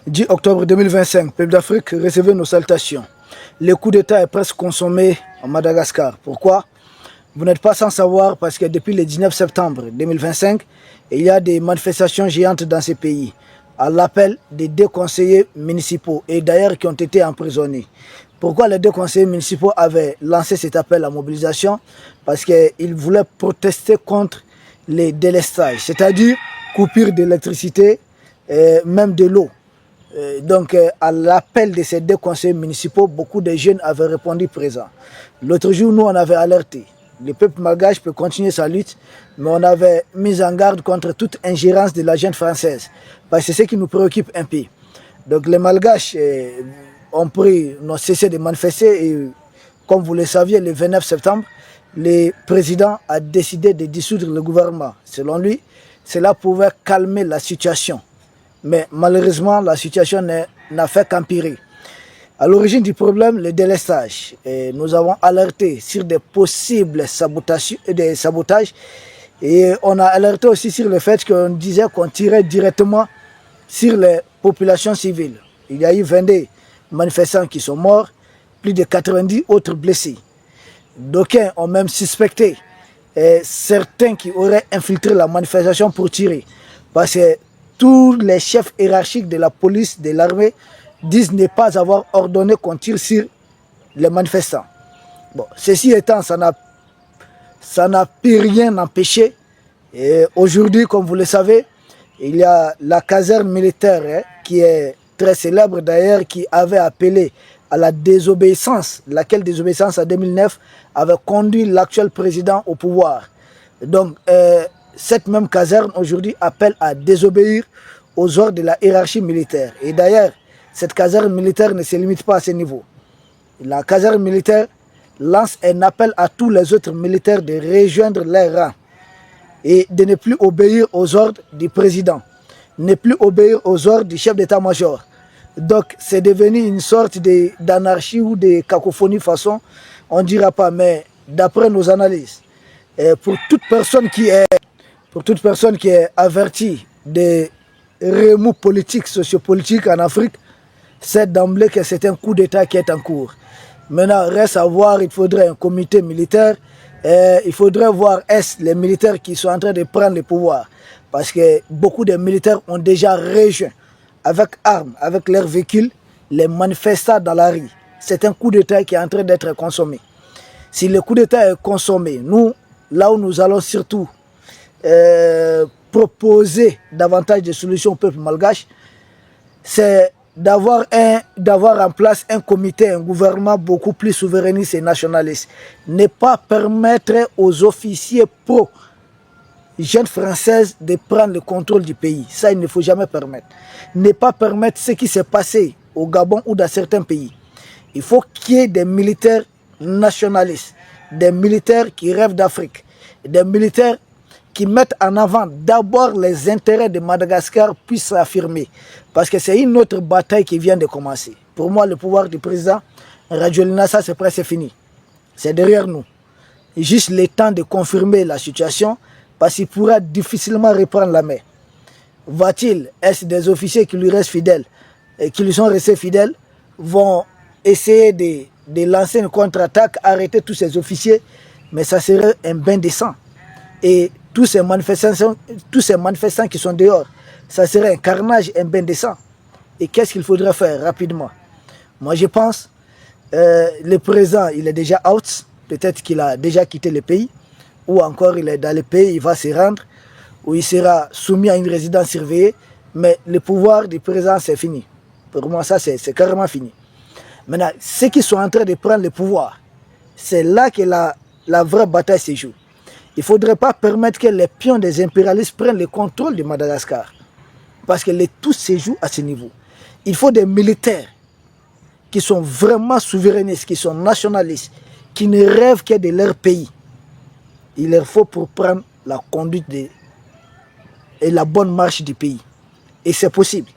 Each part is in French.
10 octobre 2025, peuple d'Afrique, recevez nos salutations. Le coup d'État est presque consommé en Madagascar. Pourquoi? Vous n'êtes pas sans savoir parce que depuis le 19 septembre 2025, il y a des manifestations géantes dans ce pays à l'appel des deux conseillers municipaux et d'ailleurs qui ont été emprisonnés. Pourquoi les deux conseillers municipaux avaient lancé cet appel à mobilisation? Parce qu'ils voulaient protester contre les délestages, c'est-à-dire coupure d'électricité, même de l'eau. Donc, à l'appel de ces deux conseillers municipaux, beaucoup de jeunes avaient répondu présent. L'autre jour, nous, on avait alerté. Le peuple malgache peut continuer sa lutte, mais on avait mis en garde contre toute ingérence de la junte française. Parce que c'est ce qui nous préoccupe un peu. Donc, les malgaches ont cessé de manifester et, comme vous le saviez, le 29 septembre, le président a décidé de dissoudre le gouvernement. Selon lui, cela pouvait calmer la situation. Mais malheureusement, la situation n'a fait qu'empirer. À l'origine du problème, le délestage. Et nous avons alerté sur des possibles sabotages et on a alerté aussi sur le fait qu'on disait qu'on tirait directement sur les populations civiles. Il y a eu 22 manifestants qui sont morts, plus de 90 autres blessés. D'aucuns ont même suspecté certains qui auraient infiltré la manifestation pour tirer. Parce que tous les chefs hiérarchiques de la police, de l'armée, disent ne pas avoir ordonné qu'on tire sur les manifestants. Bon, ceci étant, ça n'a pu rien empêcher. Et aujourd'hui, comme vous le savez, il y a la caserne militaire qui est très célèbre d'ailleurs, qui avait appelé à la désobéissance, laquelle désobéissance en 2009 avait conduit l'actuel président au pouvoir. Donc, cette même caserne aujourd'hui appelle à désobéir aux ordres de la hiérarchie militaire. Et d'ailleurs, cette caserne militaire ne se limite pas à ce niveau. La caserne militaire lance un appel à tous les autres militaires de rejoindre leurs rangs et de ne plus obéir aux ordres du président, ne plus obéir aux ordres du chef d'état-major. Donc c'est devenu une sorte d'anarchie ou de cacophonie façon, on ne dira pas, mais d'après nos analyses, pour toute personne qui est avertie des remous politiques, sociopolitiques en Afrique, c'est d'emblée que c'est un coup d'État qui est en cours. Maintenant, reste à voir, il faudrait un comité militaire, il faudrait voir est-ce les militaires qui sont en train de prendre le pouvoir. Parce que beaucoup de militaires ont déjà rejoint avec armes, avec leurs véhicules, les manifestants dans la rue. C'est un coup d'État qui est en train d'être consommé. Si le coup d'État est consommé, nous, là où nous allons surtout proposer davantage de solutions au peuple malgache, c'est d'avoir en place un comité, un gouvernement beaucoup plus souverainiste et nationaliste. Ne pas permettre aux officiers pro-jeunes françaises de prendre le contrôle du pays. Ça, il ne faut jamais permettre. Ne pas permettre ce qui s'est passé au Gabon ou dans certains pays. Il faut qu'il y ait des militaires nationalistes, des militaires qui rêvent d'Afrique, des militaires qui mettent en avant d'abord les intérêts de Madagascar puissent s'affirmer. Parce que c'est une autre bataille qui vient de commencer. Pour moi, le pouvoir du président Rajoelina, ça c'est presque fini. C'est derrière nous. Juste le temps de confirmer la situation parce qu'il pourra difficilement reprendre la main. Est-ce des officiers qui lui restent fidèles et qui lui sont restés fidèles vont essayer de lancer une contre-attaque, arrêter tous ces officiers, mais ça serait un bain de sang. Et tous ces manifestants qui sont dehors, ça serait un carnage, un bain de sang. Et qu'est-ce qu'il faudrait faire rapidement? Moi, je pense, le président, il est déjà out. Peut-être qu'il a déjà quitté le pays. Ou encore, il est dans le pays, il va se rendre. Ou il sera soumis à une résidence surveillée. Mais le pouvoir du président, c'est fini. Pour moi, ça, c'est carrément fini. Maintenant, ceux qui sont en train de prendre le pouvoir, c'est là que la vraie bataille se joue. Il ne faudrait pas permettre que les pions des impérialistes prennent le contrôle de Madagascar. Parce que tout se joue à ce niveau. Il faut des militaires qui sont vraiment souverainistes, qui sont nationalistes, qui ne rêvent que de leur pays. Il leur faut pour prendre la conduite et la bonne marche du pays. Et c'est possible.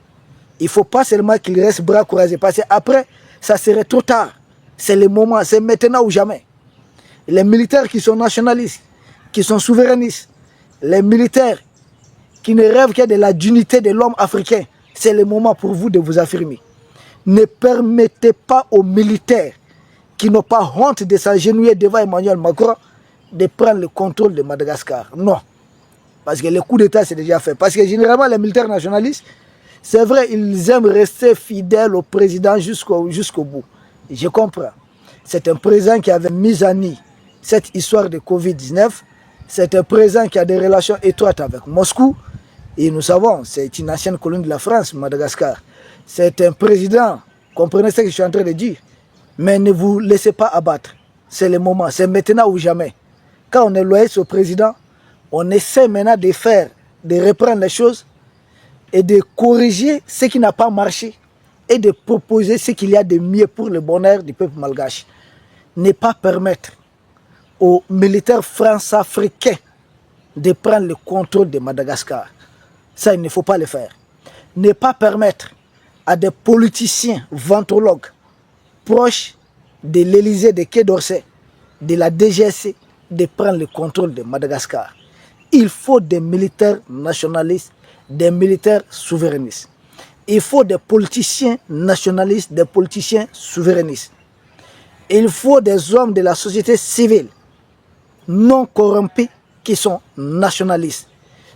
Il ne faut pas seulement qu'ils restent bras croisés. Parce qu'après, ça serait trop tard. C'est le moment, c'est maintenant ou jamais. Les militaires qui sont nationalistes, qui sont souverainistes, les militaires qui ne rêvent que de la dignité de l'homme africain, C'est le moment pour vous de vous affirmer. Ne permettez pas aux militaires qui n'ont pas honte de s'agenouiller devant Emmanuel Macron de prendre le contrôle de Madagascar. Non. Parce que le coup d'État c'est déjà fait. Parce que généralement les militaires nationalistes, c'est vrai, ils aiment rester fidèles au président jusqu'au bout. Je comprends. C'est un président qui avait mis en nid cette histoire de Covid-19. C'est un président qui a des relations étroites avec Moscou. Et nous savons, c'est une ancienne colonie de la France, Madagascar. C'est un président, comprenez ce que je suis en train de dire. Mais ne vous laissez pas abattre. C'est le moment, c'est maintenant ou jamais. Quand on est loyal au président, on essaie maintenant de reprendre les choses et de corriger ce qui n'a pas marché et de proposer ce qu'il y a de mieux pour le bonheur du peuple malgache. Ne pas permettre aux militaires france-africains de prendre le contrôle de Madagascar. Ça, il ne faut pas le faire. Ne pas permettre à des politiciens ventrologues proches de l'Élysée, de Quai d'Orsay, de la DGSC, de prendre le contrôle de Madagascar. Il faut des militaires nationalistes, des militaires souverainistes. Il faut des politiciens nationalistes, des politiciens souverainistes. Il faut des hommes de la société civile non corrompus qui sont nationalistes.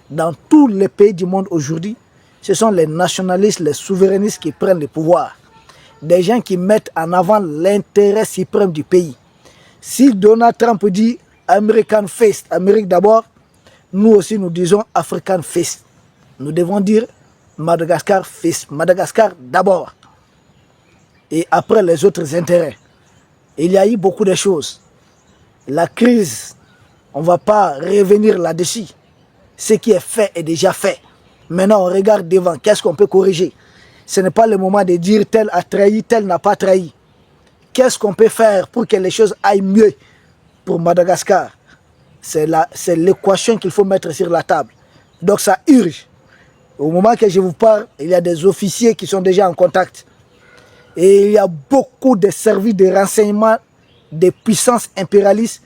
Dans tous les pays du monde aujourd'hui, ce sont les nationalistes, les souverainistes qui prennent le pouvoir. Des gens qui mettent en avant l'intérêt suprême du pays. Si Donald Trump dit American First, Amérique d'abord, nous aussi nous disons African First. Nous devons dire Madagascar First, Madagascar d'abord. Et après les autres intérêts. Il y a eu beaucoup de choses. La crise, on ne va pas revenir là-dessus. Ce qui est fait est déjà fait. Maintenant, on regarde devant. Qu'est-ce qu'on peut corriger? Ce n'est pas le moment de dire tel a trahi, tel n'a pas trahi. Qu'est-ce qu'on peut faire pour que les choses aillent mieux pour Madagascar? C'est l'équation qu'il faut mettre sur la table. Donc ça urge. Au moment que je vous parle, il y a des officiers qui sont déjà en contact. Et il y a beaucoup de services de renseignement des puissances impérialistes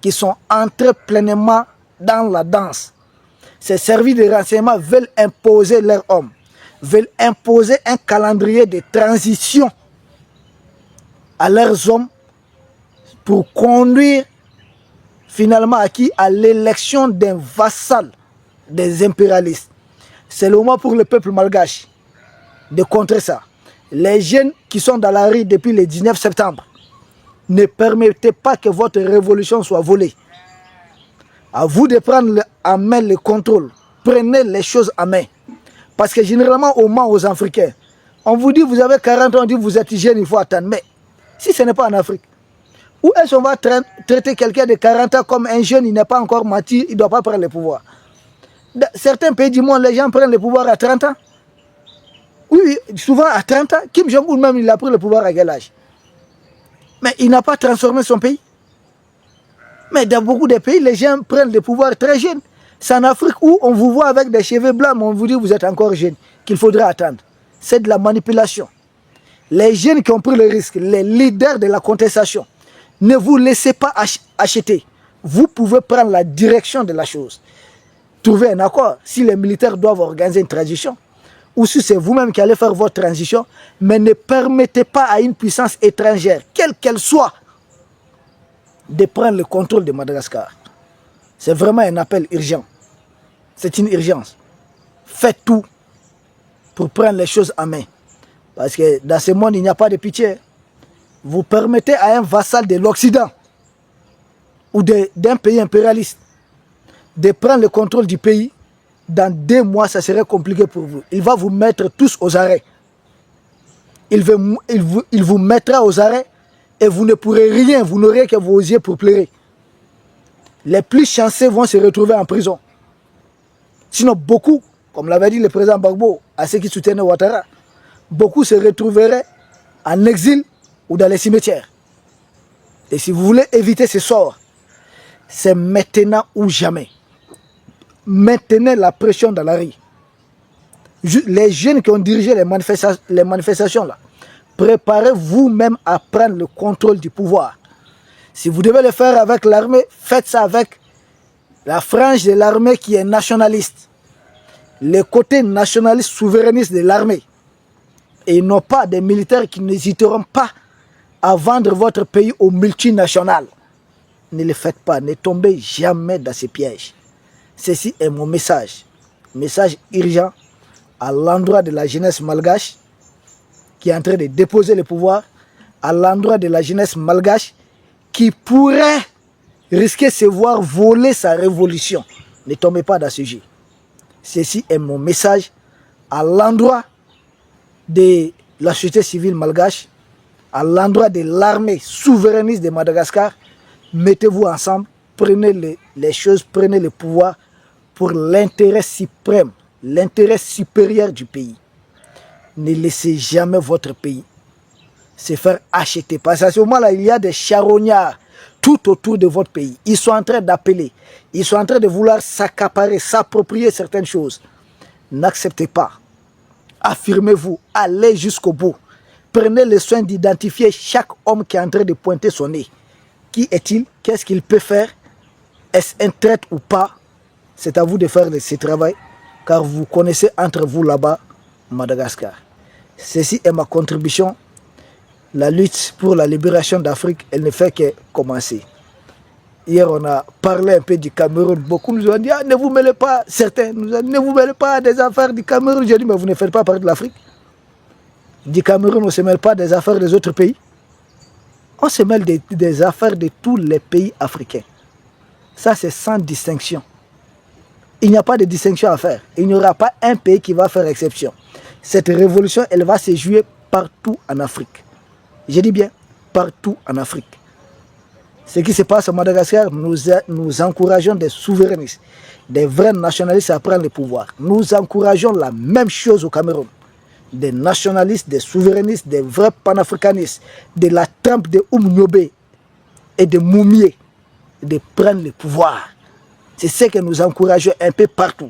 qui sont entrés pleinement dans la danse. Ces services de renseignement veulent imposer leurs hommes, veulent imposer un calendrier de transition à leurs hommes pour conduire finalement à qui? À l'élection d'un vassal des impérialistes. C'est le moment pour le peuple malgache de contrer ça. Les jeunes qui sont dans la rue depuis le 19 septembre, ne permettez pas que votre révolution soit volée. À vous de prendre en main le contrôle. Prenez les choses en main. Parce que généralement, on ment aux Africains. On vous dit, vous avez 40 ans, on dit, vous êtes jeune, il faut attendre. Mais si ce n'est pas en Afrique, où est-ce qu'on va traiter quelqu'un de 40 ans comme un jeune, il n'est pas encore mature, il ne doit pas prendre le pouvoir? Dans certains pays du monde, les gens prennent le pouvoir à 30 ans. Oui, souvent à 30 ans. Kim Jong-un même, il a pris le pouvoir à quel âge? Mais il n'a pas transformé son pays. Mais dans beaucoup de pays, les gens prennent le pouvoir très jeunes. C'est en Afrique où on vous voit avec des cheveux blancs, mais on vous dit que vous êtes encore jeune, qu'il faudra attendre. C'est de la manipulation. Les jeunes qui ont pris le risque, les leaders de la contestation, ne vous laissez pas acheter. Vous pouvez prendre la direction de la chose. Trouver un accord. Si les militaires doivent organiser une transition, ou si c'est vous-même qui allez faire votre transition, mais ne permettez pas à une puissance étrangère, quelle qu'elle soit, de prendre le contrôle de Madagascar. C'est vraiment un appel urgent. C'est une urgence. Faites tout pour prendre les choses en main. Parce que dans ce monde, il n'y a pas de pitié. Vous permettez à un vassal de l'Occident ou d'un pays impérialiste de prendre le contrôle du pays. Dans 2 mois, ça serait compliqué pour vous. Il va vous mettre tous aux arrêts. Il vous mettra aux arrêts et vous ne pourrez rien, vous n'aurez que vos yeux pour pleurer. Les plus chanceux vont se retrouver en prison. Sinon, beaucoup, comme l'avait dit le président Gbagbo, à ceux qui soutiennent Ouattara, beaucoup se retrouveraient en exil ou dans les cimetières. Et si vous voulez éviter ce sort, c'est maintenant ou jamais. Maintenez la pression dans la rue. Les jeunes qui ont dirigé les manifestations là, préparez-vous même à prendre le contrôle du pouvoir. Si vous devez le faire avec l'armée, faites ça avec la frange de l'armée qui est nationaliste. les côtés nationalistes souverainistes de l'armée et non pas des militaires qui n'hésiteront pas à vendre votre pays aux multinationales. Ne le faites pas, ne tombez jamais dans ces pièges. Ceci est mon message urgent à l'endroit de la jeunesse malgache qui est en train de déposer le pouvoir, à l'endroit de la jeunesse malgache qui pourrait risquer de se voir voler sa révolution. Ne tombez pas dans ce jeu. Ceci est mon message à l'endroit de la société civile malgache, à l'endroit de l'armée souverainiste de Madagascar. Mettez-vous ensemble, prenez les choses, prenez le pouvoir pour l'intérêt suprême, l'intérêt supérieur du pays. Ne laissez jamais votre pays se faire acheter. Parce qu'à ce moment-là, il y a des charognards tout autour de votre pays. Ils sont en train d'appeler, ils sont en train de vouloir s'accaparer, s'approprier certaines choses. N'acceptez pas. Affirmez-vous, allez jusqu'au bout. Prenez le soin d'identifier chaque homme qui est en train de pointer son nez. Qui est-il? Qu'est-ce qu'il peut faire? Est-ce un traître ou pas? C'est à vous de faire ce travail, car vous connaissez entre vous là-bas Madagascar. Ceci est ma contribution. La lutte pour la libération d'Afrique, elle ne fait que commencer. Hier, on a parlé un peu du Cameroun. Beaucoup nous ont dit, ah, ne vous mêlez pas, certains nous ont dit, ne vous mêlez pas des affaires du Cameroun. J'ai dit, mais vous ne faites pas partie de l'Afrique. Du Cameroun, on ne se mêle pas des affaires des autres pays. On se mêle des affaires de tous les pays africains. Ça, c'est sans distinction. Il n'y a pas de distinction à faire. Il n'y aura pas un pays qui va faire exception. Cette révolution, elle va se jouer partout en Afrique. Je dis bien, partout en Afrique. Ce qui se passe à Madagascar, nous encourageons des souverainistes, des vrais nationalistes à prendre le pouvoir. Nous encourageons la même chose au Cameroun. Des nationalistes, des souverainistes, des vrais panafricanistes, de la trempe de Oumniobé et de Moumié, de prendre le pouvoir. C'est ce que nous encourageons un peu partout.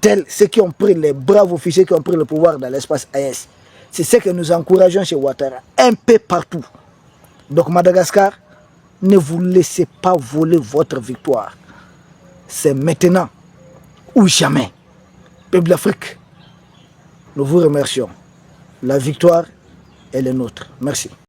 Tels ceux qui ont pris, les braves officiers qui ont pris le pouvoir dans l'espace AES. C'est ce que nous encourageons chez Ouattara, un peu partout. Donc Madagascar, ne vous laissez pas voler votre victoire. C'est maintenant ou jamais. Peuple d'Afrique, nous vous remercions. La victoire, elle est nôtre. Merci.